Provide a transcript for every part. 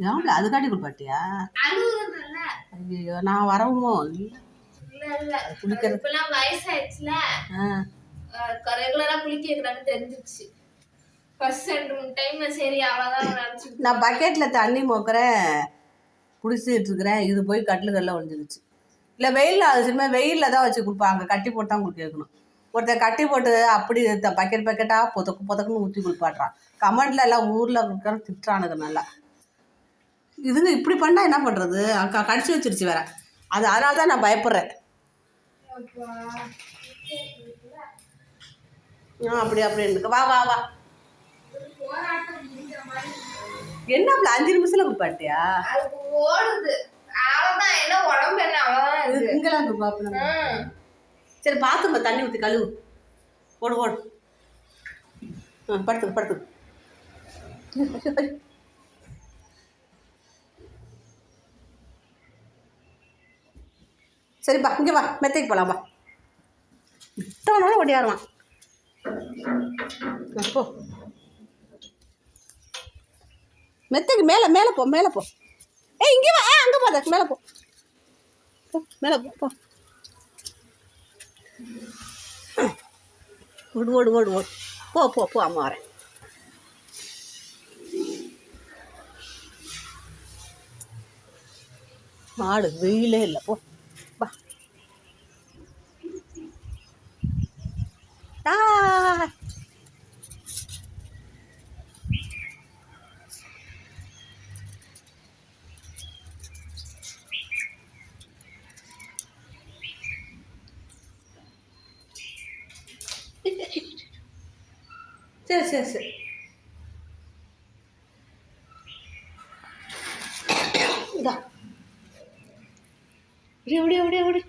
ஏன் அது காட்டி குளிப்பாட்டியா? ஐயோ நான் வரவுமோ குளிக்கிறது வயசாயிடுச்சுல, ரெகுலரா குளிக்க வைக்கிறான்னு தெரிஞ்சிச்சு. ஃபர்ஸ்ட் 2-3 டைம் சரி அவ்வளோதான். நான் பக்கெட்டில் தண்ணி மோக்கிறேன் குடிச்சிட்டு இருக்கிறேன், இது போய் கட்டிலுக்கெல்லாம் ஒழிஞ்சிருச்சு. இல்லை வெயிலில் அது சினிமா வெயிலில் தான் வச்சு கொடுப்பாங்க, கட்டி போட்டு தான் குளிக்க வைக்கணும். ஒருத்தர் கட்டி போட்டு அப்படி பக்கெட்டாக பொதக்குன்னு ஊற்றி குளிப்பாட்டுறான். கமெண்ட்ல எல்லாம் ஊரில் இருக்கிற திட்டுறானுங்க நல்லா. இதுங்க இப்படி பண்ணால் என்ன பண்ணுறது? கடிச்சு வச்சிருச்சு வேற. அதனால தான் நான் பயப்படுறேன். அப்படி இருக்கு. வா வா வா. என்ன 5 நிமிஷத்துல குளிப்பாட்டியா? ஓடுது அவ்வளோதான். என்ன உடம்பு என்ன அவ்வளோதான். இங்கெல்லாம் பாப்பா. சரி பாத்துமா, தண்ணி ஊற்றி கழுவு. ஓடு படுத்து. சரிப்பா, இங்கே வா, மெத்தைக்கு போகலாம். வா, இத்தனை ஓடியாருவான். போ மெத்தைக்கு மேலே போ. இங்கே வா, அங்கே போத, மேலே போ. ஓடு. போ அம்மா வரேன். மாடு வெயிலே இல்லை. போ வா. சரி இந்தா ஓடி.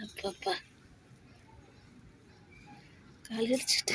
அப்பப்பா கால் அடிச்சுட்டு